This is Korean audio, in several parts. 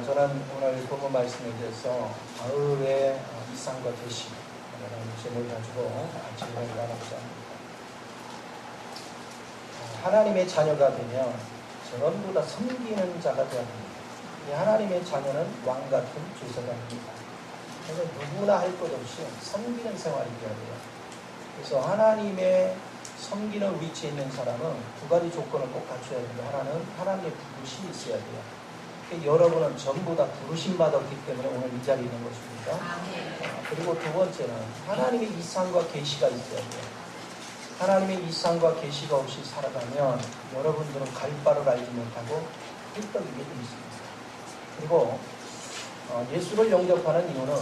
저는 오늘 본문 말씀에 대해서 바울의 이상과 계시라는 제목을 가지고 질문을 나누고자 합니다. 하나님의 자녀가 되면 전부 다 섬기는 자가 되어야 합니다. 하나님의 자녀는 왕 같은 죄사장입니다. 그래서 누구나 할 것 없이 섬기는 생활이 되어야 돼요. 그래서 하나님의 섬기는 위치에 있는 사람은 두 가지 조건을 꼭 갖춰야 됩니다. 하나는 하나님의 부르심이 있어야 돼요. 여러분은 전부 다 부르심 받았기 때문에 오늘 이 자리에 있는 것입니다. 그리고 두 번째는 하나님의 이상과 계시가 있어야 돼요. 하나님의 이상과 계시가 없이 살아가면 여러분들은 갈 바를 알지 못하고 꿀떡이게 돼 있습니다. 그리고 예수를 영접하는 이유는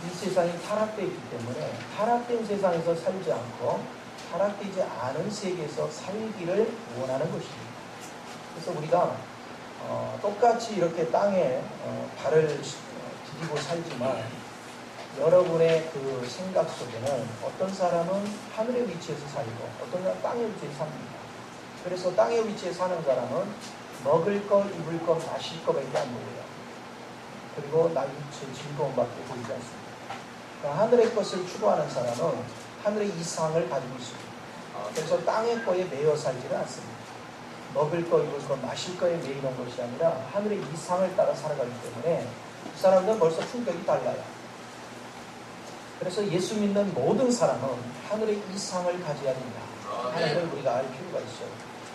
이 세상이 타락되어 있기 때문에 타락된 세상에서 살지 않고 타락되지 않은 세계에서 살기를 원하는 것입니다. 그래서 우리가 똑같이 이렇게 땅에 발을 디디고 살지만 여러분의 그 생각 속에는 어떤 사람은 하늘의 위치에서 살고 어떤 사람은 땅의 위치에서 삽니다. 그래서 땅의 위치에 사는 사람은 먹을 것, 입을 것, 마실 것밖에 안 보여요. 그리고 나 육체의 즐거움밖에 보이지 않습니다. 그러니까 하늘의 것을 추구하는 사람은 하늘의 이상을 가지고 있습니다. 그래서 땅의 거에 매여 살지는 않습니다. 먹을 거, 입을 거, 마실 거에 매이는 것이 아니라 하늘의 이상을 따라 살아가기 때문에 그 사람들은 벌써 품격이 달라요. 그래서 예수 믿는 모든 사람은 하늘의 이상을 가져야 됩니다. 하는 걸 우리가 알 필요가 있어요.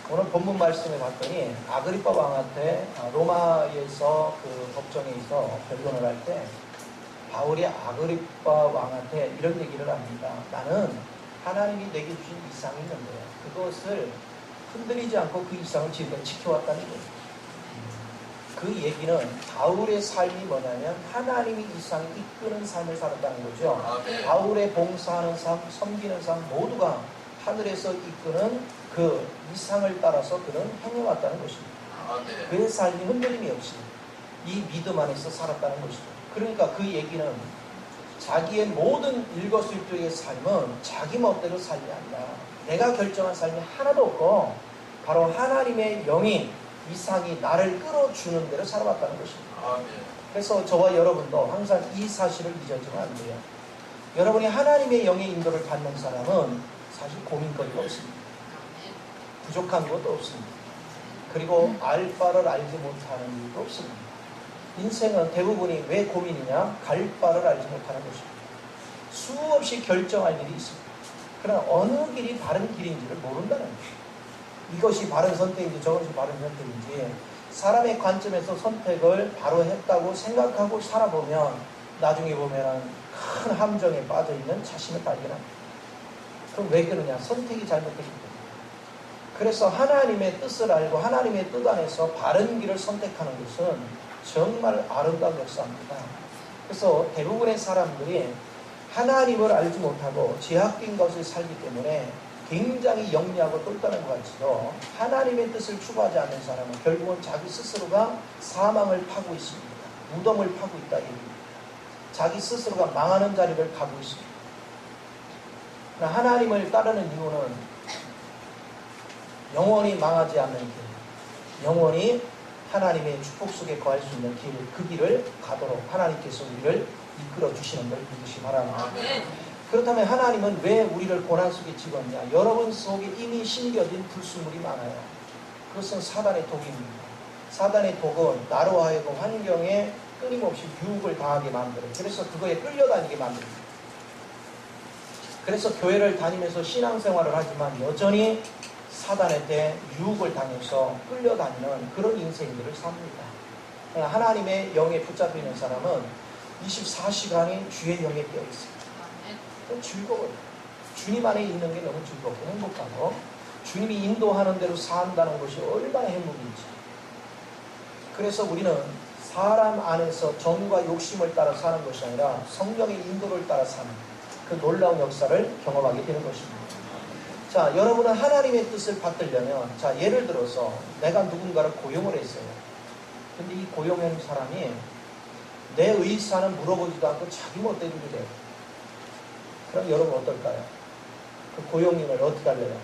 오늘 본문 말씀에 봤더니 아그리빠 왕한테 로마에서 그 법정에서 변론을 할 때 바울이 아그리빠 왕한테 이런 얘기를 합니다. 나는 하나님이 내게 주신 이상이 있는데 그것을 흔들리지 않고 그 이상을 지금까지 지켜왔다는 거예요. 그 얘기는 바울의 삶이 뭐냐면 하나님이 이상을 이끄는 삶을 살았다는 거죠. 바울의 봉사하는 삶, 섬기는 삶 모두가 하늘에서 이끄는 그 이상을 따라서 그는 행해왔다는 것입니다. 그의 삶이 흔들림이 없이 이 믿음 안에서 살았다는 것입니다. 그러니까 그 얘기는 자기의 모든 일거수일투의 삶은 자기 멋대로 삶이 아니라 내가 결정한 삶이 하나도 없고 바로 하나님의 영이 이상이 나를 끌어주는 대로 살아왔다는 것입니다. 그래서 저와 여러분도 항상 이 사실을 잊어지면 안 돼요. 여러분이 하나님의 영의 인도를 받는 사람은 사실 고민거리가 없습니다. 부족한 것도 없습니다. 그리고 알 바를 알지 못하는 이유도 없습니다. 인생은 대부분이 왜 고민이냐? 갈 바를 알지 못하는 것입니다. 수없이 결정할 일이 있습니다. 그러나 어느 길이 바른 길인지를 모른다는 것입니다. 이것이 바른 선택인지 저것이 바른 선택인지 사람의 관점에서 선택을 바로 했다고 생각하고 살아보면 나중에 보면 큰 함정에 빠져있는 자신을 발견합니다. 그럼 왜 그러냐? 선택이 잘못됐기 때문에. 그래서 하나님의 뜻을 알고 하나님의 뜻 안에서 바른 길을 선택하는 것은 정말 아름다운 역사입니다. 그래서 대부분의 사람들이 하나님을 알지 못하고 제약된 것을 살기 때문에 굉장히 영리하고 똘똘한 것 같지도 하나님의 뜻을 추구하지 않는 사람은 결국은 자기 스스로가 사망을 파고 있습니다. 무덤을 파고 있다 얘기입니다. 자기 스스로가 망하는 자리를 가고 있습니다. 하나님을 따르는 이유는 영원히 망하지 않는 길, 영원히 하나님의 축복 속에 거할 수 있는 길, 그 길을 가도록 하나님께서 우리를 이끌어 주시는 걸 믿으시 바랍니다. 그렇다면 하나님은 왜 우리를 고난 속에 집었냐? 여러분 속에 이미 심겨진 불순물이 많아요. 그것은 사단의 독입니다. 사단의 독은 나로 하여금 환경에 끊임없이 유혹을 당하게 만들어요. 그래서 그거에 끌려다니게 만듭니다. 그래서 교회를 다니면서 신앙생활을 하지만 여전히 사단한테 유혹을 당해서 끌려다니는 그런 인생들을 삽니다. 하나님의 영에 붙잡혀 있는 사람은 24시간이 주의 영에 깨어 있습니다. 즐거워요. 주님 안에 있는 게 너무 즐겁고 행복하고 주님이 인도하는 대로 산다는 것이 얼마나 행복인지. 그래서 우리는 사람 안에서 정과 욕심을 따라 사는 것이 아니라 성령의 인도를 따라 사는 그 놀라운 역사를 경험하게 되는 것입니다. 자, 여러분은 하나님의 뜻을 받들려면, 자, 예를 들어서 내가 누군가를 고용을 했어요. 근데 이 고용한 사람이 내 의사는 물어보지도 않고 자기 멋대로 돼요. 그럼 여러분 어떨까요? 그 고용님을 어떻게 할래요?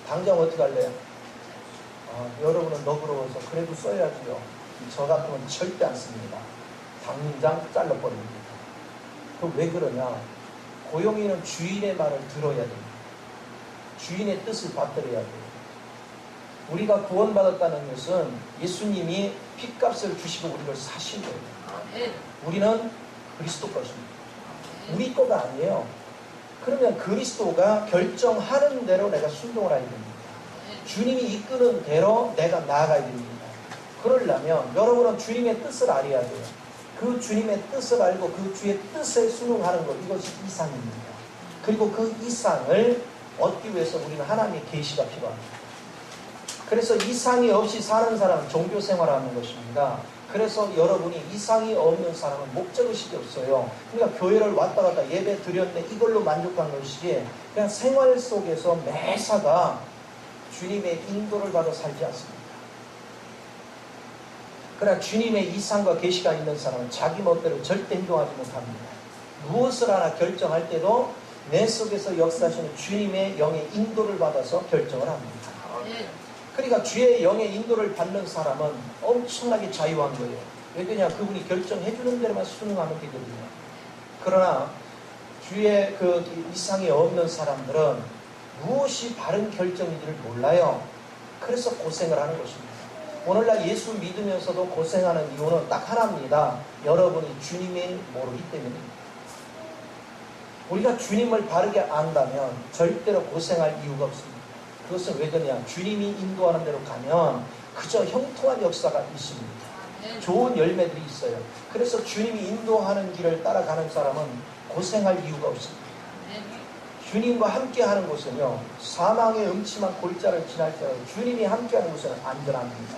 당장 어떻게 할래요? 여러분은 너그러워서 그래도 써야지요. 저 같으면 절대 안 씁니다. 당장 잘라버립니다. 그 왜 그러냐? 고용인은 주인의 말을 들어야 됩니다. 주인의 뜻을 받들어야 돼요. 우리가 구원받았다는 것은 예수님이 핏값을 주시고 우리를 사신 거예요. 우리는 그리스도 것입니다. 우리 거가 아니에요. 그러면 그리스도가 결정하는 대로 내가 순종을 해야 됩니다. 주님이 이끄는 대로 내가 나아가야 됩니다. 그러려면 여러분은 주님의 뜻을 알아야 돼요. 그 주님의 뜻을 알고 그 주의 뜻에 순응하는 것, 이것이 이상입니다. 그리고 그 이상을 얻기 위해서 우리는 하나님의 계시가 필요합니다. 그래서 이상이 없이 사는 사람은 종교 생활하는 것입니다. 그래서 여러분이 이상이 없는 사람은 목적의식이 없어요. 그러니까 교회를 왔다 갔다 예배 드렸네 이걸로 만족한 것이 그냥 생활 속에서 매사가 주님의 인도를 받아 살지 않습니다. 그러나 주님의 이상과 계시가 있는 사람은 자기 멋대로 절대 행동하지 못합니다. 무엇을 하나 결정할 때도 내 속에서 역사하시는 주님의 영의 인도를 받아서 결정을 합니다. 그러니까 주의 영의 인도를 받는 사람은 엄청나게 자유한 거예요. 왜냐? 그분이 결정해 주는 대로만 순응하면 되거든요. 그러나 주의 그 이상이 없는 사람들은 무엇이 바른 결정인지를 몰라요. 그래서 고생을 하는 것입니다. 오늘날 예수 믿으면서도 고생하는 이유는 딱 하나입니다. 여러분이 주님을 모르기 때문입니다. 우리가 주님을 바르게 안다면 절대로 고생할 이유가 없습니다. 그것은 왜 그러냐? 주님이 인도하는 대로 가면 그저 형통한 역사가 있습니다. 좋은 열매들이 있어요. 그래서 주님이 인도하는 길을 따라가는 사람은 고생할 이유가 없습니다. 주님과 함께하는 곳은요, 사망의 음침한 골짜를 지날지라도 주님이 함께하는 곳은 안전합니다.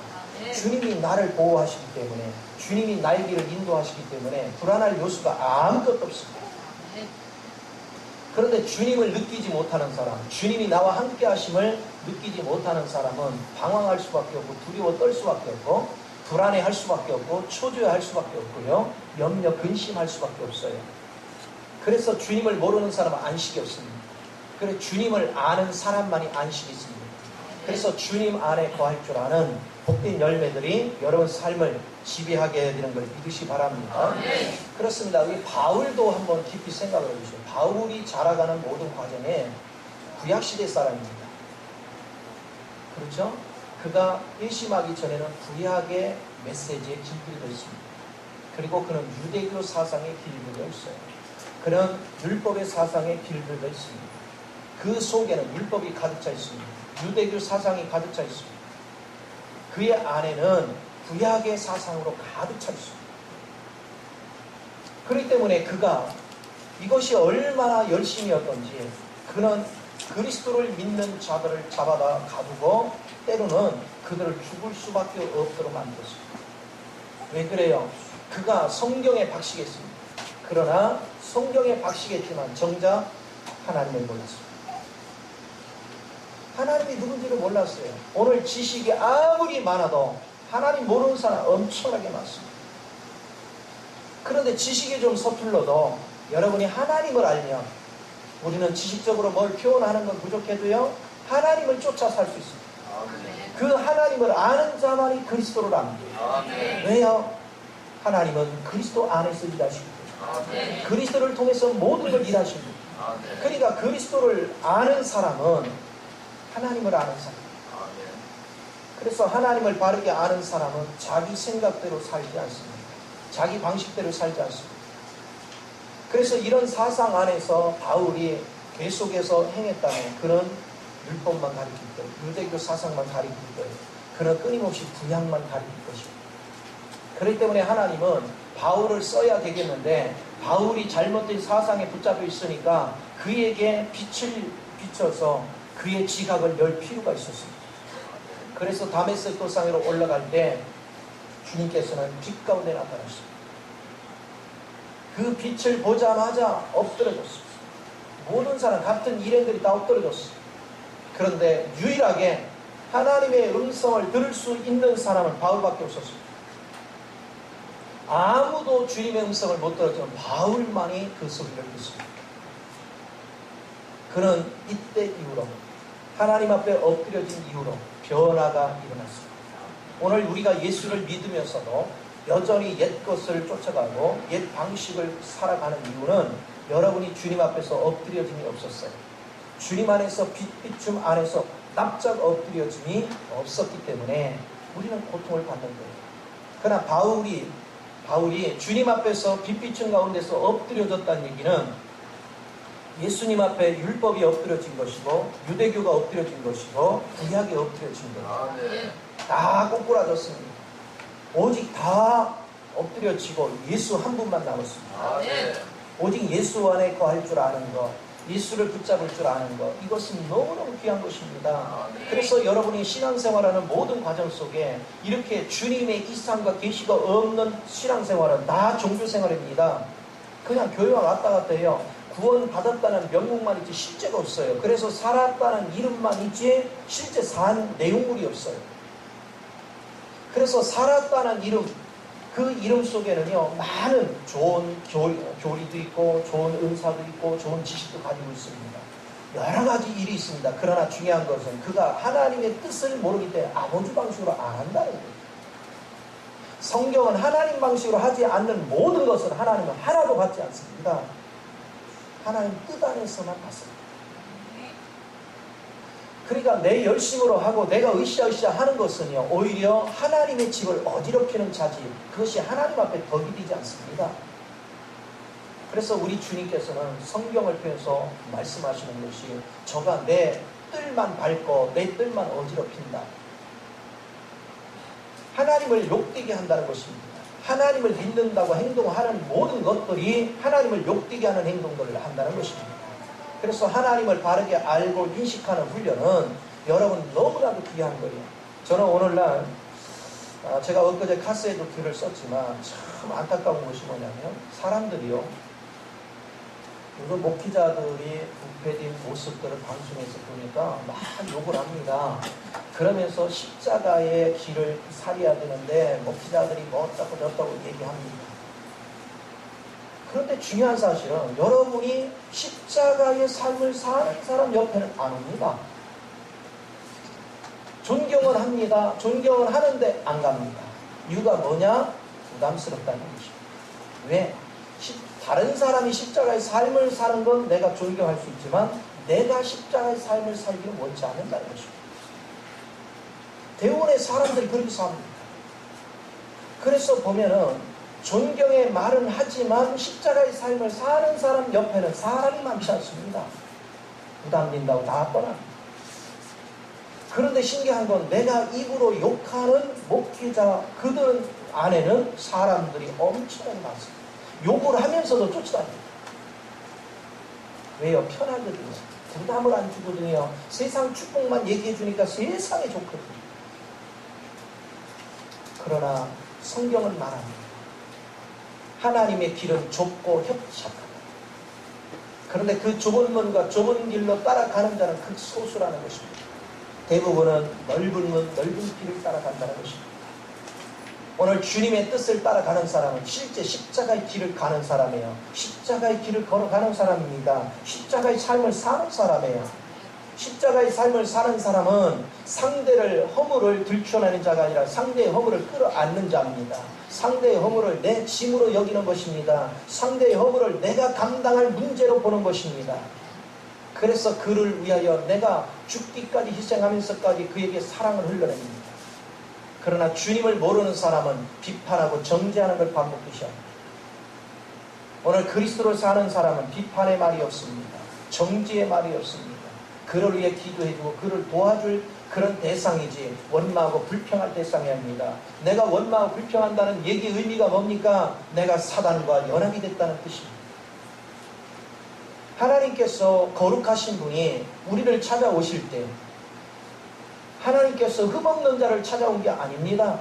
주님이 나를 보호하시기 때문에, 주님이 나의 길을 인도하시기 때문에 불안할 요소가 아무것도 없습니다. 그런데 주님을 느끼지 못하는 사람, 주님이 나와 함께 하심을 느끼지 못하는 사람은 방황할 수밖에 없고 두려워 떨 수밖에 없고 불안해할 수밖에 없고 초조해할 수밖에 없고요, 염려 근심할 수밖에 없어요. 그래서 주님을 모르는 사람은 안식이 없습니다. 그래서 주님을 아는 사람만이 안식이 있습니다. 그래서 주님 안에 거할 줄 아는 복된 열매들이 여러분 삶을 지배하게 되는 걸 믿으시 바랍니다. 그렇습니다. 우리 바울도 한번 깊이 생각을 해주세요. 바울이 자라가는 모든 과정에 구약시대 사람입니다. 그렇죠? 그가 일심하기 전에는 구약의 메시지에 길들여 있습니다. 그리고 그는 유대교 사상에 길들여 있어요. 그는 율법의 사상에 길들여 있습니다. 그 속에는 율법이 가득 차 있습니다. 유대교 사상이 가득 차 있습니다. 그의 안에는 구약의 사상으로 가득 차 있습니다. 그렇기 때문에 그가 이것이 얼마나 열심이었던지 그는 그리스도를 믿는 자들을 잡아다 가두고 때로는 그들을 죽을 수밖에 없도록 만들었습니다. 왜 그래요? 그가 성경에 박식했습니다. 그러나 성경에 박식했지만 정작 하나님을 몰랐습니다. 하나님이 누군지를 몰랐어요. 오늘 지식이 아무리 많아도 하나님 모르는 사람 엄청나게 많습니다. 그런데 지식이 좀 서툴러도 여러분이 하나님을 알면 우리는 지식적으로 뭘 표현하는 건 부족해도요, 하나님을 쫓아 살 수 있습니다. 그 하나님을 아는 자만이 그리스도를 압니다. 왜요? 하나님은 그리스도 안에서 일하시기 때문에 그리스도를 통해서 모든 걸 일하십니다. 그러니까 그리스도를 아는 사람은 하나님을 아는 사람. 그래서 하나님을 바르게 아는 사람은 자기 생각대로 살지 않습니다. 자기 방식대로 살지 않습니다. 그래서 이런 사상 안에서 바울이 계속해서 행했다면 그는 율법만 가리킬 거예요. 유대교 사상만 가리킬 거예요. 그는 끊임없이 구약만 가리킬 것입니다. 그렇기 때문에 하나님은 바울을 써야 되겠는데 바울이 잘못된 사상에 붙잡혀 있으니까 그에게 빛을 비춰서 그의 지각을 열 필요가 있었습니다. 그래서 다메섹 산으로 올라갈 때 주님께서는 빛 가운데 나타나셨습니다. 그 빛을 보자마자 엎드려졌습니다. 모든 사람 같은 일행들이 다 엎드려졌습니다. 그런데 유일하게 하나님의 음성을 들을 수 있는 사람은 바울밖에 없었습니다. 아무도 주님의 음성을 못 들었지만 바울만이 그 소리를 듣습니다. 그는 이때 이후로 하나님 앞에 엎드려진 이후로 변화가 일어났습니다. 오늘 우리가 예수를 믿으면서도 여전히 옛 것을 쫓아가고 옛 방식을 살아가는 이유는 여러분이 주님 앞에서 엎드려짐이 없었어요. 주님 안에서 빛비춤 안에서 납작 엎드려짐이 없었기 때문에 우리는 고통을 받는 거예요. 그러나 바울이 주님 앞에서 빛비춤 가운데서 엎드려졌다는 얘기는 예수님 앞에 율법이 엎드려진 것이고 유대교가 엎드려진 것이고 구약이 엎드려진 거예요. 다 꼬꾸라졌습니다. 오직 다 엎드려지고 예수 한 분만 남았습니다. 오직 예수 안에 거할 줄 아는 것, 예수를 붙잡을 줄 아는 것, 이것은 너무너무 귀한 것입니다. 그래서 여러분이 신앙생활하는 모든 과정 속에 이렇게 주님의 이상과 계시가 없는 신앙생활은 다 종교생활입니다. 그냥 교회와 왔다 갔다 해요. 구원 받았다는 명목만 있지 실제가 없어요. 그래서 살았다는 이름만 있지 실제 산 내용물이 없어요. 그래서 살았다는 이름, 그 이름 속에는요 많은 좋은 교리도 있고 좋은 은사도 있고 좋은 지식도 가지고 있습니다. 여러 가지 일이 있습니다. 그러나 중요한 것은 그가 하나님의 뜻을 모르기 때문에 아버지 방식으로 안 한다는 거예요. 성경은 하나님 방식으로 하지 않는 모든 것은 하나님은 하나도 받지 않습니다. 하나님 뜻 안에서만 받습니다. 그러니까 내 열심으로 하고 내가 으쌰으쌰 하는 것은요 오히려 하나님의 집을 어지럽히는 자지, 그것이 하나님 앞에 덕이 되지 않습니다. 그래서 우리 주님께서는 성경을 통해서 말씀하시는 것이 저가 내 뜰만 밟고 내 뜰만 어지럽힌다, 하나님을 욕되게 한다는 것입니다. 하나님을 믿는다고 행동하는 모든 것들이 하나님을 욕되게 하는 행동들을 한다는 것입니다. 그래서 하나님을 바르게 알고 인식하는 훈련은 여러분 너무나도 귀한 거예요. 저는 오늘날 제가 엊그제 카스에도 글을 썼지만 참 안타까운 것이 뭐냐면 사람들이요, 요즘 목회자들이 부패된 모습들을 방송에서 보니까 막 욕을 합니다. 그러면서 십자가의 길을 살해야 되는데 목회자들이 뭐 어쩌고 저쩌고 얘기합니다. 그런데 중요한 사실은 여러분이 십자가의 삶을 사는 사람 옆에는 안 옵니다. 존경은 합니다. 존경은 하는데 안 갑니다. 이유가 뭐냐? 부담스럽다는 것입니다. 왜? 다른 사람이 십자가의 삶을 사는 건 내가 존경할 수 있지만 내가 십자가의 삶을 살기를 원치 않는다는 것입니다. 대원의 사람들이 그렇게 삽니다. 그래서 보면은 존경의 말은 하지만 십자가의 삶을 사는 사람 옆에는 사람이 많지 않습니다. 부담된다고 다 떠납니다. 그런데 신기한 건 내가 입으로 욕하는 목회자 그들 안에는 사람들이 엄청나게 많습니다. 욕을 하면서도 쫓아다닙니다. 왜요? 편하거든요. 부담을 안 주거든요. 세상 축복만 얘기해 주니까 세상에 좋거든요. 그러나 성경은 말합니다. 하나님의 길은 좁고 협착하다. 그런데 그 좁은 문과 좁은 길로 따라가는 자는 극소수라는 것입니다. 대부분은 넓은 문, 넓은 길을 따라간다는 것입니다. 오늘 주님의 뜻을 따라가는 사람은 실제 십자가의 길을 가는 사람이에요. 십자가의 길을 걸어가는 사람입니다. 십자가의 삶을 사는 사람이에요. 십자가의 삶을 사는 사람은 상대의 허물을 들춰내는 자가 아니라 상대의 허물을 끌어안는 자입니다. 상대의 허물을 내 짐으로 여기는 것입니다. 상대의 허물을 내가 감당할 문제로 보는 것입니다. 그래서 그를 위하여 내가 죽기까지 희생하면서까지 그에게 사랑을 흘러냅니다. 그러나 주님을 모르는 사람은 비판하고 정죄하는 걸 반복하셔야 합니다. 오늘 그리스도를 사는 사람은 비판의 말이 없습니다. 정죄의 말이 없습니다. 그를 위해 기도해주고 그를 도와줄 그런 대상이지 원망하고 불평할 대상이 아닙니다. 내가 원망하고 불평한다는 얘기의 의미가 뭡니까? 내가 사단과 연합이 됐다는 뜻입니다. 하나님께서 거룩하신 분이 우리를 찾아오실 때 하나님께서 흠없는 자를 찾아온 게 아닙니다.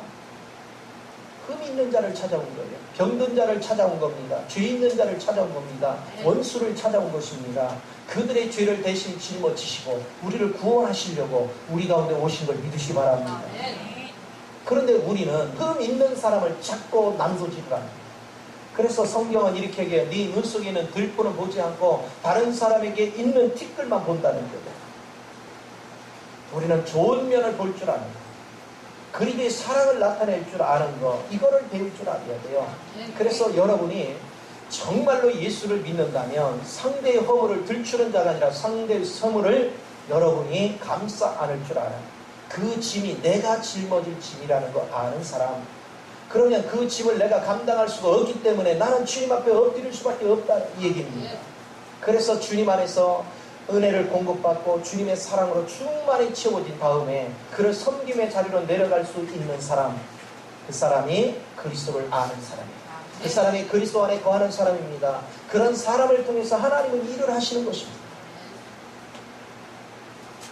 흠 있는 자를 찾아온 거예요. 병든 자를 찾아온 겁니다. 죄 있는 자를 찾아온 겁니다. 원수를 찾아온 것입니다. 그들의 죄를 대신 짊어지시고 우리를 구원하시려고 우리 가운데 오신 걸 믿으시기 바랍니다. 그런데 우리는 흠 있는 사람을 찾고 난도질을 합니다. 그래서 성경은 이렇게 얘기해요. 네 눈 속에 있는 들보는 보지 않고 다른 사람에게 있는 티끌만 본다는 거예요. 우리는 좋은 면을 볼 줄 압니다. 그리스도의 사랑을 나타낼 줄 아는 거, 이거를 배울 줄 알아야 돼요. 그래서 여러분이 정말로 예수를 믿는다면 상대의 허물을 들추는 자가 아니라 상대의 허물을 여러분이 감싸 안을 줄 알아요. 그 짐이 내가 짊어질 짐이라는 거 아는 사람, 그러면 그 짐을 내가 감당할 수가 없기 때문에 나는 주님 앞에 엎드릴 수밖에 없다, 이 얘기입니다. 그래서 주님 안에서 은혜를 공급받고 주님의 사랑으로 충만히 채워진 다음에 그를 섬김의 자리로 내려갈 수 있는 사람, 그 사람이 그리스도를 아는 사람이에요. 그 사람이 그리스도 안에 거하는 사람입니다. 그런 사람을 통해서 하나님은 일을 하시는 것입니다.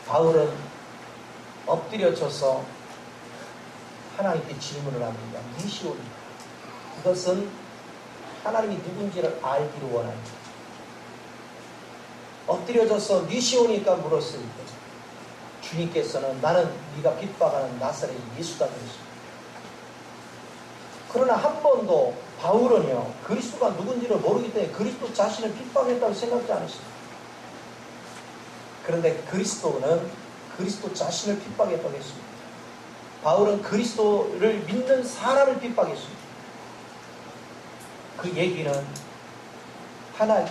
바울은 엎드려져서 하나님께 질문을 합니다. 무엇이오리까? 이것은 하나님이 누군지를 알기를 원합니다. 엎드려져서 니시오니까 물었을 때 주님께서는 나는 네가 핍박하는 나사렛 예수다 그러십니다. 그러나 한 번도 바울은요, 그리스도가 누군지를 모르기 때문에 그리스도 자신을 핍박했다고 생각지 않으십니다. 그런데 그리스도는 그리스도 자신을 핍박했다고 했습니다. 바울은 그리스도를 믿는 사람을 핍박했습니다. 그 얘기는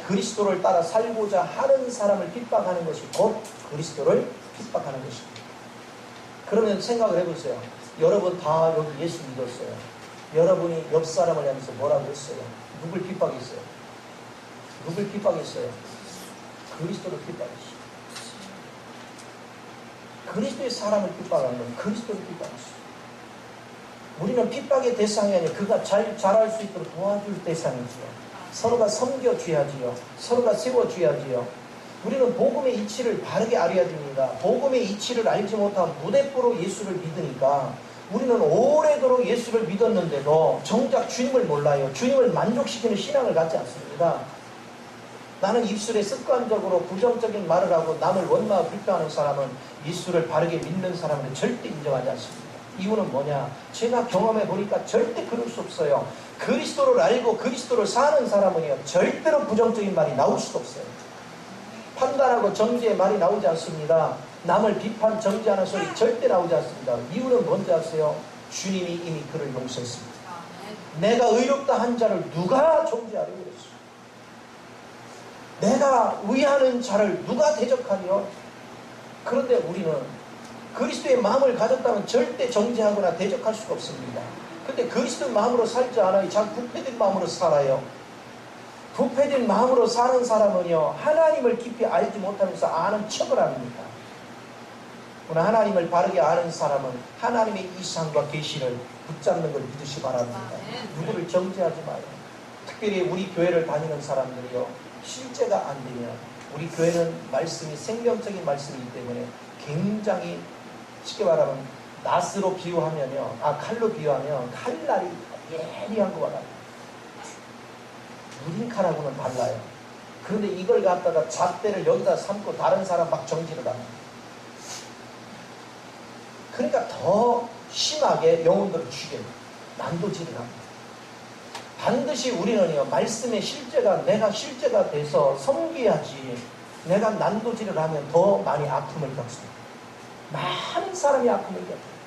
그리스도를 따라 살고자 하는 사람을 핍박하는 것이 곧 그리스도를 핍박하는 것입니다. 그러면 생각을 해보세요. 여러분 다 여기 예수 믿었어요. 여러분이 옆 사람을 향해서 뭐라고 했어요? 누굴 핍박했어요? 누굴 핍박했어요? 그리스도를 핍박했어요. 그리스도의 사람을 핍박하는 건 그리스도를 핍박했어요. 우리는 핍박의 대상이 아니라 그가 잘 자랄 수 있도록 도와줄 대상이지요. 서로가 섬겨줘야지요. 서로가 세워줘야지요. 우리는 복음의 이치를 바르게 알아야 됩니다. 복음의 이치를 알지 못한 무대뽀로 예수를 믿으니까 우리는 오래도록 예수를 믿었는데도 정작 주님을 몰라요. 주님을 만족시키는 신앙을 갖지 않습니다. 나는 입술에 습관적으로 부정적인 말을 하고 남을 원망하고 비평하는 사람은 예수를 바르게 믿는 사람을 절대 인정하지 않습니다. 이유는 뭐냐? 제가 경험해 보니까 절대 그럴 수 없어요. 그리스도를 알고 그리스도를 사는 사람은요, 절대로 부정적인 말이 나올 수가 없어요. 판단하고 정죄의 말이 나오지 않습니다. 남을 비판, 정죄하는 소리 절대 나오지 않습니다. 이유는 뭔지 아세요? 주님이 이미 그를 용서했습니다. 내가 의롭다 한 자를 누가 정죄하려고 그랬어요? 내가 의하는 자를 누가 대적하리요? 그런데 우리는 그리스도의 마음을 가졌다면 절대 정죄하거나 대적할 수가 없습니다. 근데 그리스도의 마음으로 살지 않아요. 자꾸 부패된 마음으로 살아요. 부패된 마음으로 사는 사람은요, 하나님을 깊이 알지 못하면서 아는 척을 합니다. 오늘 하나님을 바르게 아는 사람은 하나님의 이상과 계시를 붙잡는 걸 믿으시 바랍니다. 누구를 정죄하지 마요. 특별히 우리 교회를 다니는 사람들이요, 실제가 안 되면, 우리 교회는 말씀이 생명적인 말씀이기 때문에 굉장히 쉽게 말하면 낫으로 비유하면요, 칼로 비유하면 칼날이 예리한 것과 같아요. 무딘 칼하고는 달라요. 그런데 이걸 갖다가 잣대를 여기다 삼고 다른 사람 막 정지를 합니다. 그러니까 더 심하게 영혼들을 죽여요. 난도질을 합니다. 반드시 우리는요, 말씀의 실제가, 내가 실제가 돼서 섬겨야지. 내가 난도질을 하면 더 많이 아픔을 겪습니다. 많은 사람이 아픔을 겪어요.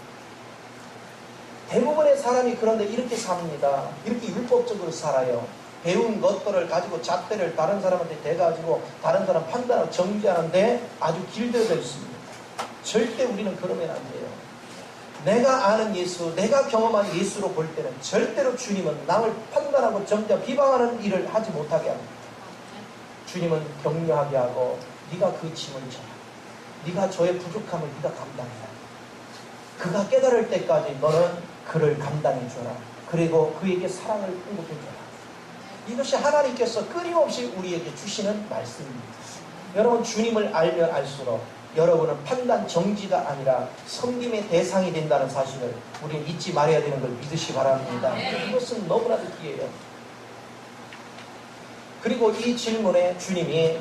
대부분의 사람이 그런데 이렇게 삽니다. 이렇게 율법적으로 살아요. 배운 것들을 가지고 잣대를 다른 사람한테 대가지고 다른 사람 판단하고 정지하는데 아주 길들여져 있습니다. 절대 우리는 그러면 안 돼요. 내가 아는 예수, 내가 경험한 예수로 볼 때는 절대로 주님은 남을 판단하고 정죄하고 비방하는 일을 하지 못하게 합니다. 주님은 격려하게 하고 네가 그 짐을 져라. 네가 저의 부족함을 네가 감당해라. 그가 깨달을 때까지 너는 그를 감당해줘라. 그리고 그에게 사랑을 공급해줘라. 이것이 하나님께서 끊임없이 우리에게 주시는 말씀입니다. 여러분, 주님을 알면 알수록 여러분은 판단 정지가 아니라 섬김의 대상이 된다는 사실을 우리는 잊지 말아야 되는 걸 믿으시 바랍니다. 이것은 너무나도 귀해요. 그리고 이 질문에 주님이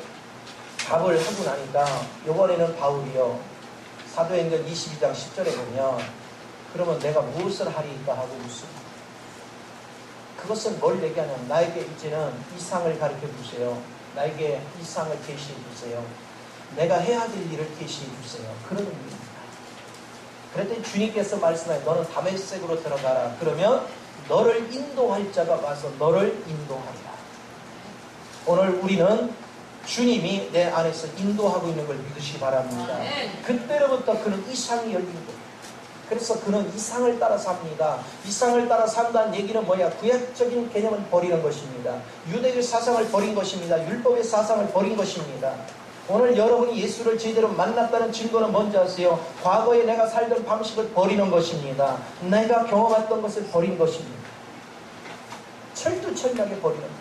답을 하고 나니까 이번에는 바울이요, 사도행전 22장 10절에 보면 그러면 내가 무엇을 하리까 하고 묻습니다. 그것은 뭘 얘기하냐면 나에게 이제는 이상을 가르쳐 주세요. 나에게 이상을 제시해 주세요. 내가 해야 될 일을 제시해 주세요. 그런 의미입니다. 그랬더니 주님께서 말씀하여 너는 다메섹으로 들어가라. 그러면 너를 인도할 자가 와서 너를 인도하리라. 오늘 우리는 주님이 내 안에서 인도하고 있는 걸 믿으시기 바랍니다. 그때로부터 그는 이상이 열린 거예요. 그래서 그는 이상을 따라 삽니다. 이상을 따라 산다는 얘기는 뭐야? 구약적인 개념을 버리는 것입니다. 유대의 사상을 버린 것입니다. 율법의 사상을 버린 것입니다. 오늘 여러분이 예수를 제대로 만났다는 증거는 뭔지 아세요? 과거에 내가 살던 방식을 버리는 것입니다. 내가 경험했던 것을 버린 것입니다. 철두철미하게 버리는 거예요.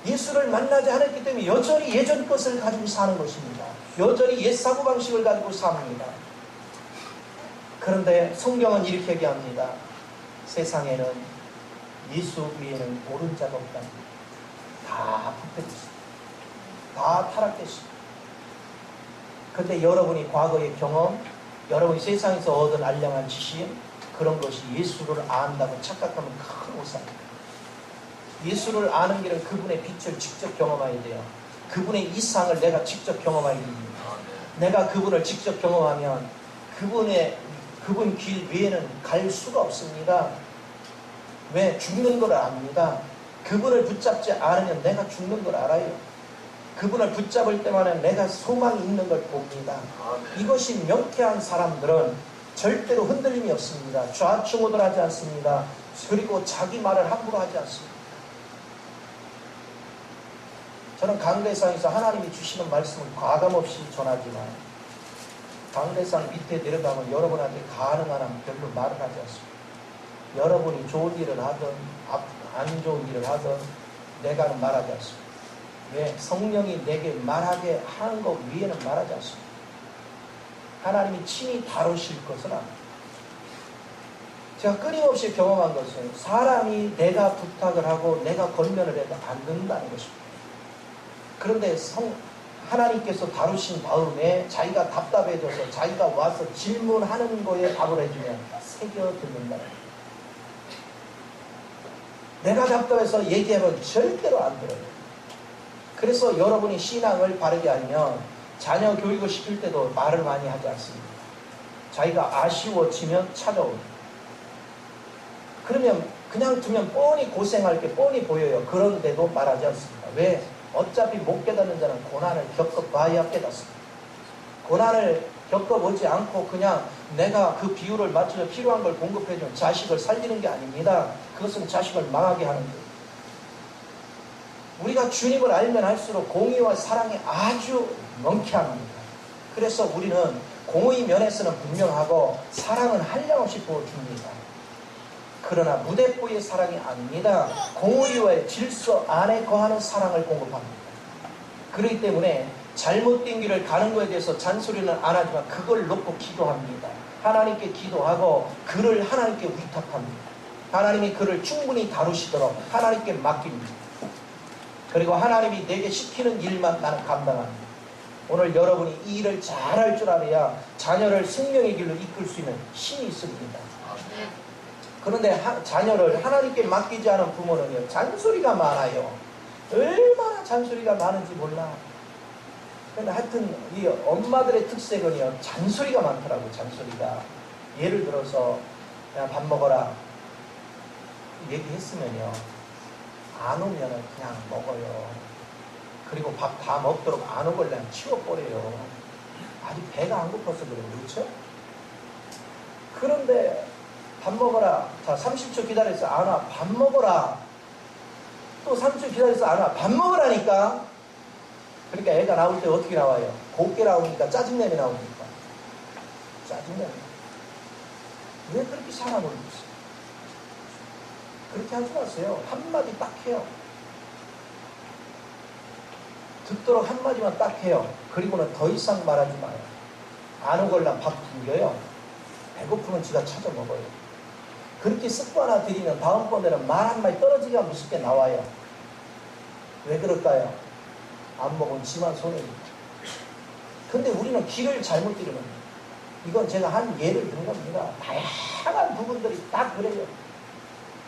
예수를 만나지 않았기 때문에 여전히 예전 것을 가지고 사는 것입니다. 여전히 옛 사고방식을 가지고 삽니다. 그런데 성경은 이렇게 얘기합니다. 세상에는 예수 위에는 옳은 자가 없답니다. 다 부패했습니다. 다 타락했습니다. 그런데 여러분이 과거의 경험, 여러분이 세상에서 얻은 알량한 지식, 그런 것이 예수를 안다고 착각하면 큰 오산입니다. 예수를 아는 길은 그분의 빛을 직접 경험해야 돼요. 그분의 이상을 내가 직접 경험해야 됩니다. 내가 그분을 직접 경험하면 그분 길 외에는 갈 수가 없습니다. 왜? 죽는 걸 압니다. 그분을 붙잡지 않으면 내가 죽는 걸 알아요. 그분을 붙잡을 때마다 내가 소망이 있는 걸 봅니다. 이것이 명쾌한 사람들은 절대로 흔들림이 없습니다. 좌충우돌하지 않습니다. 그리고 자기 말을 함부로 하지 않습니다. 저는 강대상에서 하나님이 주시는 말씀을 과감없이 전하지만 강대상 밑에 내려가면 여러분한테 가능한 한 별로 말을 하지 않습니다. 여러분이 좋은 일을 하든 안 좋은 일을 하든 내가는 말하지 않습니다. 왜? 성령이 내게 말하게 하는 것 위에는 말하지 않습니다. 하나님이 친히 다루실 것은 압니다. 제가 끊임없이 경험한 것은 사람이 내가 부탁을 하고 내가 권면을 해도 안 된다는 것입니다. 그런데 하나님께서 다루신 다음에 자기가 답답해져서 자기가 와서 질문하는 거에 답을 해주면 새겨 듣는다는 거예요. 내가 답답해서 얘기하면 절대로 안 들어요. 그래서 여러분이 신앙을 바르게 하면 자녀 교육을 시킬 때도 말을 많이 하지 않습니다. 자기가 아쉬워지면 찾아옵니다. 그러면 그냥 두면 뻔히 고생할 게 뻔히 보여요. 그런데도 말하지 않습니다. 왜? 어차피 못 깨닫는 자는 고난을 겪어봐야 깨닫습니다. 고난을 겪어보지 않고 그냥 내가 그 비율을 맞춰서 필요한 걸 공급해주면 자식을 살리는 게 아닙니다. 그것은 자식을 망하게 하는 거예요. 우리가 주님을 알면 할수록 공의와 사랑이 아주 명쾌합니다. 그래서 우리는 공의 면에서는 분명하고 사랑은 한량없이 부어줍니다. 그러나 무대뽀의 사랑이 아닙니다. 공의와의 질서 안에 거하는 사랑을 공급합니다. 그렇기 때문에 잘못된 길을 가는 것에 대해서 잔소리는 안 하지만 그걸 놓고 기도합니다. 하나님께 기도하고 그를 하나님께 위탁합니다. 하나님이 그를 충분히 다루시도록 하나님께 맡깁니다. 그리고 하나님이 내게 시키는 일만 나는 감당합니다. 오늘 여러분이 이 일을 잘할 줄 알아야 자녀를 생명의 길로 이끌 수 있는 힘이 있습니다. 그런데 자녀를 하나님께 맡기지 않은 부모는요, 잔소리가 많아요. 얼마나 잔소리가 많은지 몰라. 근데 하여튼 이 엄마들의 특색은요, 잔소리가 많더라고요. 잔소리가. 예를 들어서 야, 밥 먹어라 얘기했으면요, 안 오면은 그냥 먹어요. 그리고 밥 다 먹도록 안 오걸래면 치워버려요. 아직 배가 안 고파서 그래요. 그렇죠? 그런데 밥 먹어라. 자, 30초 기다려서 안 와. 밥 먹어라. 또 30초 기다려서 안 와. 밥 먹으라니까. 그러니까 애가 나올 때 어떻게 나와요? 곱게 나오니까 짜증내며 나오니까. 짜증내며. 왜 그렇게 사람을 보세요? 그렇게 하지 마세요. 한마디 딱 해요. 듣도록 한마디만 딱 해요. 그리고는 더 이상 말하지 마요. 안 오걸라 밥 굶겨요. 배고프면 지가 찾아 먹어요. 그렇게 습관화 들이면 다음번에는 말 한마디 떨어지기가 무섭게 나와요. 왜 그럴까요? 안 먹으면 지만 손해입니다. 근데 우리는 길을 잘못 들이는 거예요. 이건 제가 한 예를 든 겁니다. 다양한 부분들이 다 그래요.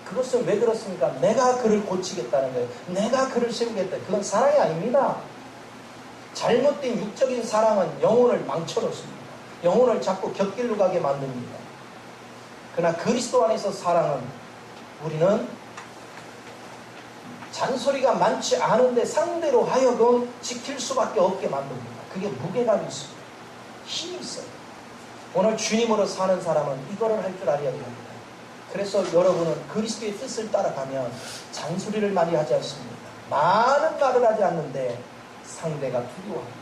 그것은 왜 그렇습니까? 내가 그를 고치겠다는 거예요. 내가 그를 세우겠다. 그건 사랑이 아닙니다. 잘못된 육적인 사랑은 영혼을 망쳐놓습니다. 영혼을 자꾸 곁길로 가게 만듭니다. 그러나 그리스도 안에서 사랑은 우리는 잔소리가 많지 않은데 상대로 하여금 지킬 수밖에 없게 만듭니다. 그게 무게감이 있어요. 힘이 있어요. 오늘 주님으로 사는 사람은 이거를 할 줄 알아야 됩니다. 그래서 여러분은 그리스도의 뜻을 따라가면 잔소리를 많이 하지 않습니다. 많은 말을 하지 않는데 상대가 두려워합니다.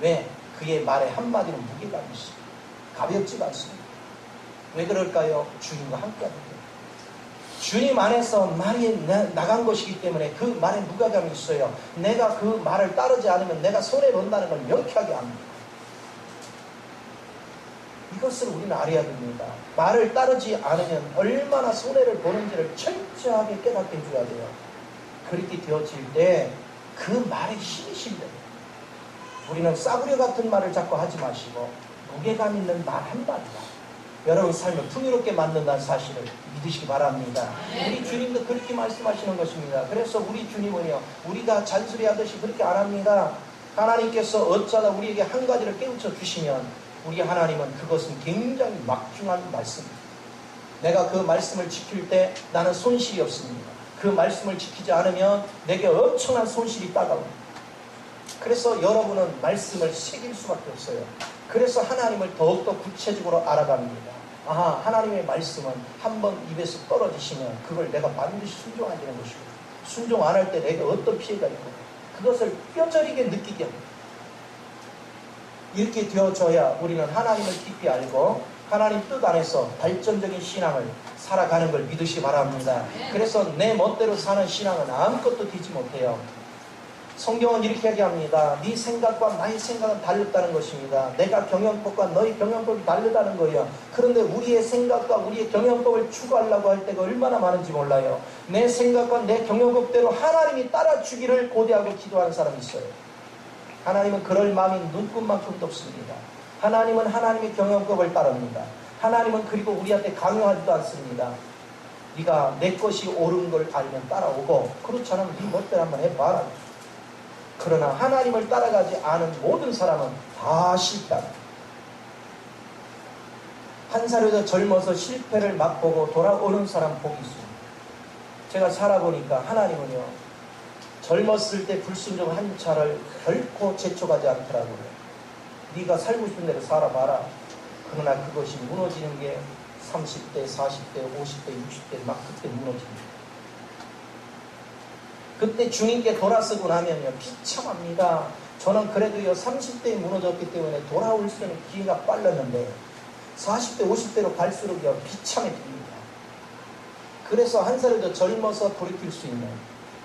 왜? 그의 말에 한마디는 무게감이 있어요. 가볍지가 않습니다. 왜 그럴까요? 주님과 함께하기 때문에. 주님 안에서 말이 나간 것이기 때문에 그 말에 무게감이 있어요. 내가 그 말을 따르지 않으면 내가 손해본다는 걸 명쾌하게 압니다. 이것을 우리는 알아야 됩니다. 말을 따르지 않으면 얼마나 손해를 보는지를 철저하게 깨닫게 해줘야 돼요. 그렇게 되어질 때 그 말에 힘이 실려요. 우리는 싸구려 같은 말을 자꾸 하지 마시고 무게감 있는 말 한마디가 여러분 삶을 풍요롭게 만든다는 사실을 믿으시기 바랍니다. 우리 주님도 그렇게 말씀하시는 것입니다. 그래서 우리 주님은요, 우리가 잔소리하듯이 그렇게 안 합니다. 하나님께서 어쩌다 우리에게 한 가지를 깨우쳐 주시면 우리 하나님은 그것은 굉장히 막중한 말씀입니다. 내가 그 말씀을 지킬 때 나는 손실이 없습니다. 그 말씀을 지키지 않으면 내게 엄청난 손실이 따라옵니다. 그래서 여러분은 말씀을 새길 수밖에 없어요. 그래서 하나님을 더욱더 구체적으로 알아갑니다. 아하, 하나님의 말씀은 한번 입에서 떨어지시면 그걸 내가 반드시 순종해야 되는 것이고, 순종 안 할 때 내게 어떤 피해가 있고, 그것을 뼈저리게 느끼게 합니다. 이렇게 되어져야 우리는 하나님을 깊이 알고 하나님 뜻 안에서 발전적인 신앙을 살아가는 걸 믿으시기 바랍니다. 그래서 내 멋대로 사는 신앙은 아무것도 되지 못해요. 성경은 이렇게 얘기합니다. 네 생각과 나의 생각은 다르다는 것입니다. 내가 경영법과 너의 경영법이 다르다는 거예요. 그런데 우리의 생각과 우리의 경영법을 추구하려고 할 때가 얼마나 많은지 몰라요. 내 생각과 내 경영법대로 하나님이 따라주기를 고대하고 기도하는 사람이 있어요. 하나님은 그럴 마음이 눈꽃만큼도 없습니다. 하나님은 하나님의 경영법을 따릅니다. 하나님은 그리고 우리한테 강요하지도 않습니다. 네가 내 것이 옳은 걸 알면 따라오고, 그렇지 않으면 네 멋대로 한번 해봐라. 그러나 하나님을 따라가지 않은 모든 사람은 다 실패합니다. 한 살에도 젊어서 실패를 맛보고 돌아오는 사람 복이 있습니다. 제가 살아보니까 하나님은요, 젊었을 때 불순종 한 차를 결코 제쳐가지 않더라고요. 네가 살고 싶은 대로 살아봐라. 그러나 그것이 무너지는 게 30대, 40대, 50대, 60대 막 그때 무너집니다. 그때 주님께 돌아서고 나면요, 비참합니다. 저는 그래도요 30대에 무너졌기 때문에 돌아올 수 있는 기회가 빨랐는데 40대, 50대로 갈수록요 비참해집니다. 그래서 한 살도 젊어서 돌이킬 수 있는,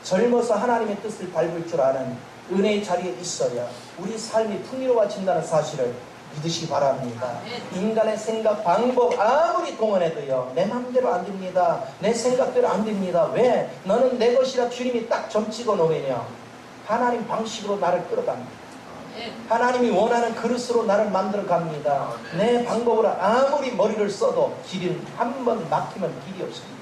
젊어서 하나님의 뜻을 밟을 줄 아는 은혜의 자리에 있어야 우리 삶이 풍요로워진다는 사실을 믿으시기 바랍니다. 인간의 생각, 방법 아무리 동원해도요 내 마음대로 안 됩니다. 내 생각대로 안 됩니다. 왜? 너는 내 것이라 주님이 딱 점찍어 놓으며 하나님 방식으로 나를 끌어갑니다. 하나님이 원하는 그릇으로 나를 만들어 갑니다. 내 방법으로 아무리 머리를 써도 길은 한 번 막히면 길이 없습니다.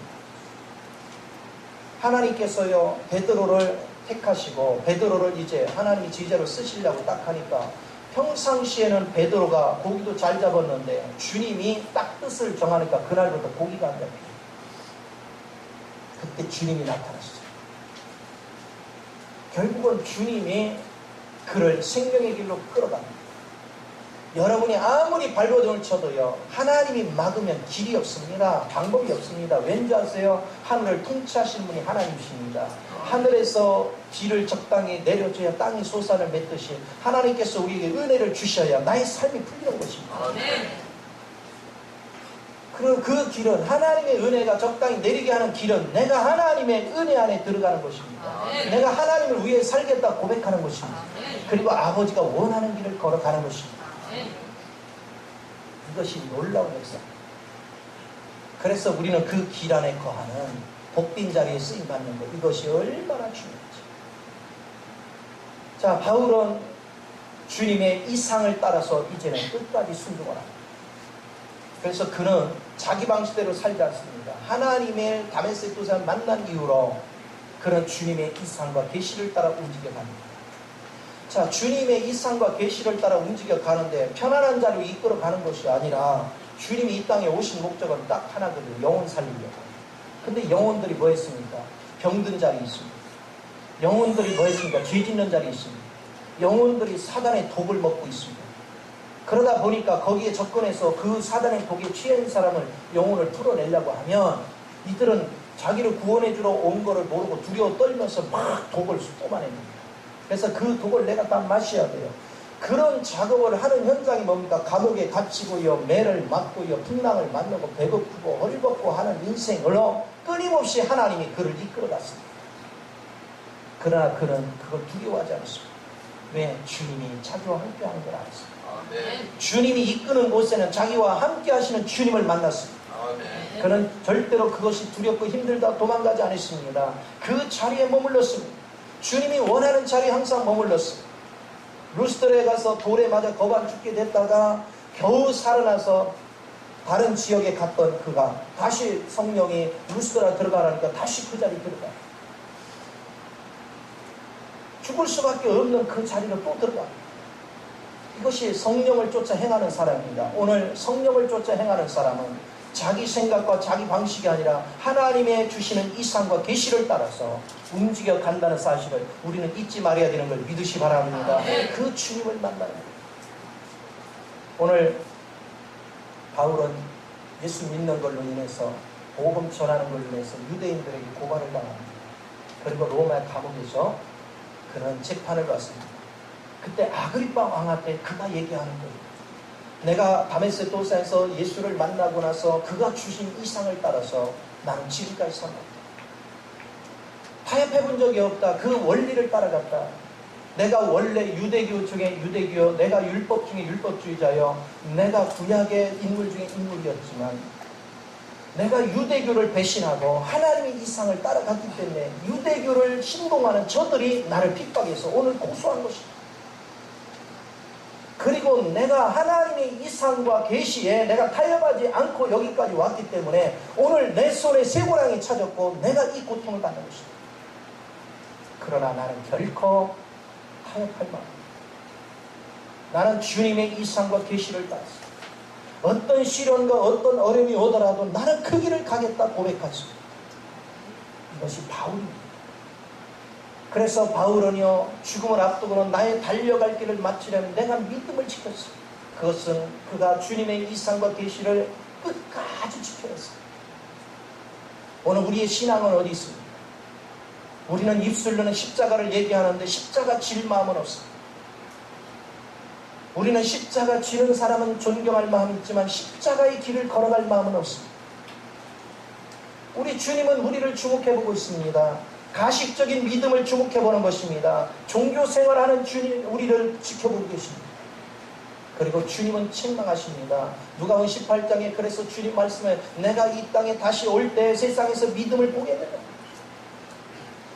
하나님께서요 베드로를 택하시고 베드로를 이제 하나님이 제자로 쓰시려고 딱 하니까 평상시에는 베드로가 고기도 잘 잡았는데 주님이 딱 뜻을 정하니까 그날부터 고기가 안 잡혀요. 그때 주님이 나타났어요. 결국은 주님이 그를 생명의 길로 끌어갑니다. 여러분이 아무리 발버둥을 쳐도요 하나님이 막으면 길이 없습니다. 방법이 없습니다. 왠지 아세요? 하늘을 통치하시는 분이 하나님이십니다. 하늘에서 비를 적당히 내려줘야 땅이 솟아를 맺듯이 하나님께서 우리에게 은혜를 주셔야 나의 삶이 풀리는 것입니다. 그리고 그 길은, 하나님의 은혜가 적당히 내리게 하는 길은 내가 하나님의 은혜 안에 들어가는 것입니다. 내가 하나님을 위해 살겠다 고백하는 것입니다. 그리고 아버지가 원하는 길을 걸어가는 것입니다. 이것이 놀라운 역사입니다. 그래서 우리는 그 길 안에 거하는 복된 자리에 쓰임받는 것, 이것이 얼마나 중요하죠. 자, 바울은 주님의 이상을 따라서 이제는 끝까지 순종을 합니다. 그래서 그는 자기 방식대로 살지 않습니다. 하나님의 다메섹 도사를 만난 이후로 그는 주님의 이상과 계시를 따라 움직여 갑니다. 자, 주님의 이상과 계시를 따라 움직여 가는데 편안한 자리로 이끌어 가는 것이 아니라 주님이 이 땅에 오신 목적은 딱 하나거든요. 영혼 살리려고. 근데 영혼들이 뭐 했습니까? 병든 자리 있습니다. 영혼들이 뭐 했습니까? 죄 짓는 자리 있습니다. 영혼들이 사단의 독을 먹고 있습니다. 그러다 보니까 거기에 접근해서 그 사단의 독에 취한 사람을 영혼을 풀어내려고 하면 이들은 자기를 구원해주러 온 거를 모르고 두려워 떨면서 막 독을 뿜어냅니다. 그래서 그 독을 내가 다 마셔야 돼요. 그런 작업을 하는 현장이 뭡니까? 감옥에 갇히고요, 매를 맞고요, 풍랑을 만나고 배고프고 헐벗고 하는 인생으로 끊임없이 하나님이 그를 이끌어갔습니다. 그러나 그는 그걸 두려워하지 않았습니다. 왜? 주님이 자기와 함께하는 걸 알았습니다. 주님이 이끄는 곳에는 자기와 함께 하시는 주님을 만났습니다. 그는 절대로 그것이 두렵고 힘들다 도망가지 않았습니다. 그 자리에 머물렀습니다. 주님이 원하는 자리에 항상 머물렀습니다. 루스드라에 가서 돌에 맞아 거반 죽게 됐다가 겨우 살아나서 다른 지역에 갔던 그가 다시 성령이 루스드라 들어가라니까 다시 그 자리에 들어가요. 죽을 수밖에 없는 그 자리로 또 들어가요. 이것이 성령을 쫓아 행하는 사람입니다. 오늘 성령을 쫓아 행하는 사람은 자기 생각과 자기 방식이 아니라 하나님의 주시는 이상과 계시를 따라서 움직여 간다는 사실을 우리는 잊지 말아야 되는 걸 믿으시 바랍니다. 그 주님을 만나는 거예요. 오늘 바울은 예수 믿는 걸로 인해서 복음 전하는 걸로 인해서 유대인들에게 고발을 당합니다. 그리고 로마 감옥에서 그는 재판을 받습니다. 그때 아그리빠 왕한테 그가 얘기하는 거예요. 내가 다메섹 도상에서 예수를 만나고 나서 그가 주신 이상을 따라서 나는 지금까지 살았다. 타협해 본 적이 없다. 그 원리를 따라갔다. 내가 원래 유대교 중에 유대교, 내가 율법 중에 율법주의자여, 내가 구약의 인물 중에 인물이었지만 내가 유대교를 배신하고 하나님의 이상을 따라갔기 때문에 유대교를 신봉하는 저들이 나를 핍박해서 오늘 고소한 것이다. 그리고 내가 하나님의 이상과 계시에 내가 타협하지 않고 여기까지 왔기 때문에 오늘 내 손에 쇠고랑이 찾았고 내가 이 고통을 받는 것이다. 그러나 나는 결코 타협할 마음. 나는 주님의 이상과 계시를 따랐습니다. 어떤 시련과 어떤 어려움이 오더라도 나는 그 길을 가겠다 고백했습니다. 이것이 바울입니다. 그래서 바울은요, 죽음을 앞두고는 나의 달려갈 길을 마치려면 내가 믿음을 지켰어요. 그것은 그가 주님의 이상과 계시를 끝까지 지켜냈어요. 오늘 우리의 신앙은 어디 있습니까? 우리는 입술로는 십자가를 얘기하는데 십자가 질 마음은 없습니다. 우리는 십자가 지는 사람은 존경할 마음이 있지만 십자가의 길을 걸어갈 마음은 없습니다. 우리 주님은 우리를 주목해보고 있습니다. 가식적인 믿음을 주목해보는 것입니다. 종교생활하는 주님 우리를 지켜보고 계십니다. 그리고 주님은 책망하십니다. 누가복음 18장에 그래서 주님 말씀에 내가 이 땅에 다시 올 때 세상에서 믿음을 보겠느냐.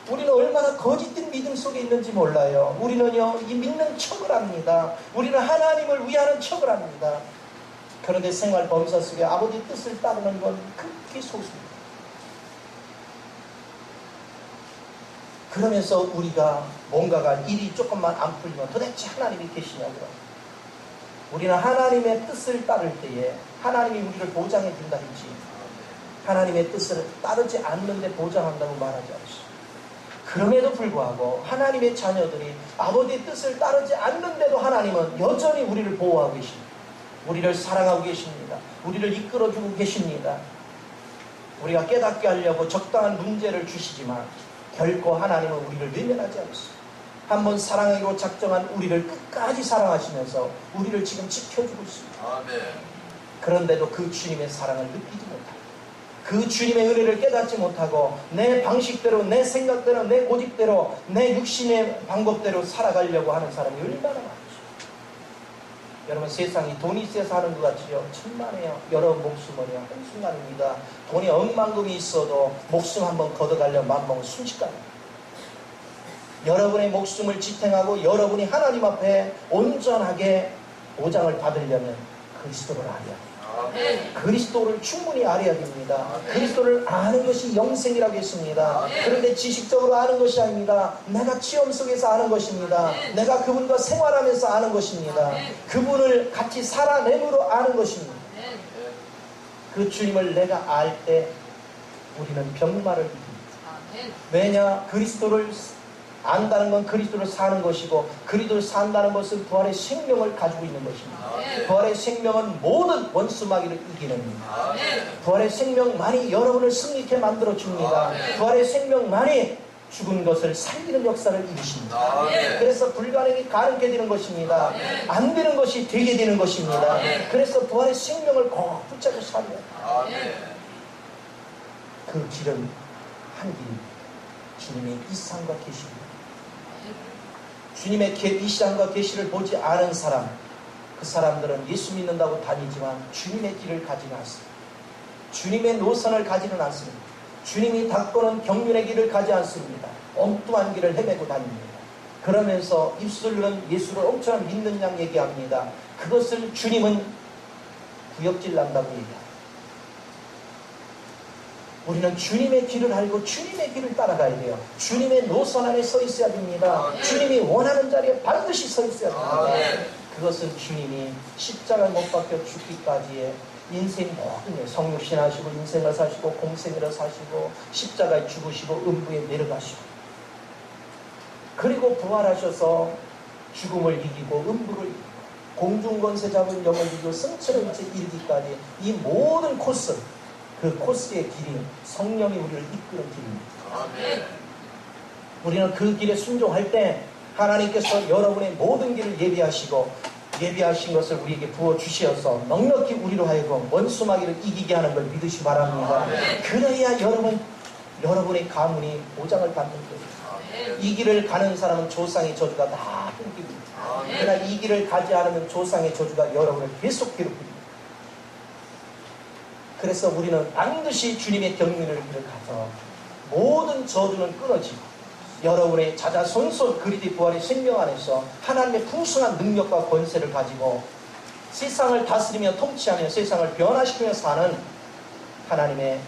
우리는 얼마나 거짓된 믿음 속에 있는지 몰라요. 우리는요, 이 믿는 척을 합니다. 우리는 하나님을 위하는 척을 합니다. 그런데 생활 범사 속에 아버지 뜻을 따르는 건 극히 소수입니다. 그러면서 우리가 뭔가가 일이 조금만 안 풀리면 도대체 하나님이 계시냐고요. 우리는 하나님의 뜻을 따를 때에 하나님이 우리를 보장해 준다 했지, 하나님의 뜻을 따르지 않는데 보장한다고 말하지 않습니다. 그럼에도 불구하고 하나님의 자녀들이 아버지의 뜻을 따르지 않는데도 하나님은 여전히 우리를 보호하고 계십니다. 우리를 사랑하고 계십니다. 우리를 이끌어주고 계십니다. 우리가 깨닫게 하려고 적당한 문제를 주시지만 결코 하나님은 우리를 외면하지 않습니다. 한번 사랑하기로 작정한 우리를 끝까지 사랑하시면서 우리를 지금 지켜주고 있습니다. 아멘. 그런데도 그 주님의 사랑을 느끼지 못하고 그 주님의 은혜를 깨닫지 못하고 내 방식대로, 내 생각대로, 내 고집대로, 내 육신의 방법대로 살아가려고 하는 사람이 얼마나 많죠. 여러분, 세상이 돈이 있어서 하는 것 같지요? 천만에요. 여러분 목숨은요, 한순간입니다. 돈이 억만금이 있어도 목숨 한번 걷어가려면 마음먹으면 순식간입니다. 여러분의 목숨을 지탱하고 여러분이 하나님 앞에 온전하게 보장을 받으려면 그리스도를 알아야 돼요. 그리스도를 충분히 알아야 됩니다. 그리스도를 아는 것이 영생이라고 했습니다. 그런데 지식적으로 아는 것이 아닙니다. 내가 체험 속에서 아는 것입니다. 내가 그분과 생활하면서 아는 것입니다. 그분을 같이 살아내므로 아는 것입니다. 그 주님을 내가 알 때 우리는 병마를 이깁니다. 왜냐? 그리스도를 안다는 건 그리스도를 사는 것이고, 그리스도를 산다는 것은 부활의 생명을 가지고 있는 것입니다. 부활의 생명은 모든 원수마귀를 이기는 겁니다. 부활의 생명만이 여러분을 승리케 만들어 줍니다. 부활의 생명만이 죽은 것을 살리는 역사를 이루십니다. 그래서 불가능이 가능게 되는 것입니다. 안 되는 것이 되게 되는 것입니다. 그래서 부활의 생명을 꼭 붙잡고 살아야 합니다. 그 길은 한 길입니다. 주님의 이상과 계시입니다. 주님의 이상과 계시를 보지 않은 사람, 그 사람들은 예수 믿는다고 다니지만 주님의 길을 가지는 않습니다. 주님의 노선을 가지는 않습니다. 주님이 닦고는 경륜의 길을 가지 않습니다. 엉뚱한 길을 헤매고 다닙니다. 그러면서 입술로는 예수를 엄청 믿는 양 얘기합니다. 그것을 주님은 구역질 난다고 얘기합니다. 우리는 주님의 길을 알고 주님의 길을 따라가야 돼요. 주님의 노선 안에 서 있어야 됩니다. 주님이 원하는 자리에 반드시 서 있어야 됩니다. 그것은 주님이 십자가에 못 박혀 죽기까지의 인생 모든 성육신 하시고 인생을 사시고 공생을 사시고 십자가에 죽으시고 음부에 내려가시고 그리고 부활하셔서 죽음을 이기고 음부를 이기고 공중권세 잡은 영을 이기고 승천을 이르기까지 이 모든 코스, 그 코스의 길이 성령이 우리를 이끄는 길입니다. 우리는 그 길에 순종할 때 하나님께서 여러분의 모든 길을 예비하신 것을 우리에게 부어주시어서 넉넉히 우리로 하여금 원수마귀를 이기게 하는 걸 믿으시 바랍니다. 그래야 여러분의 가문이 보장을 받는 거예요. 이 길을 가는 사람은 조상의 저주가 다 끊깁니다. 그러나 이 길을 가지 않으면 조상의 저주가 여러분을 계속 괴롭힙니다. 그래서 우리는 반드시 주님의 경륜을 가서 모든 저주는 끊어지고 여러분의 자자손손 그리스도의 부활의 생명 안에서 하나님의 풍성한 능력과 권세를 가지고 세상을 다스리며 통치하며 세상을 변화시키며 사는 하나님의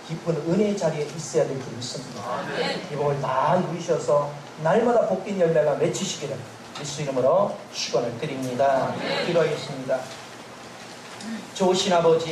깊은 은혜의 자리에 있어야 될 줄 믿습니다. 이 복을 다 누리셔서 날마다 복된 열매가 맺히시기를 예수 이름으로 축원을 드립니다. 기도하겠습니다. 좋으신 아버지,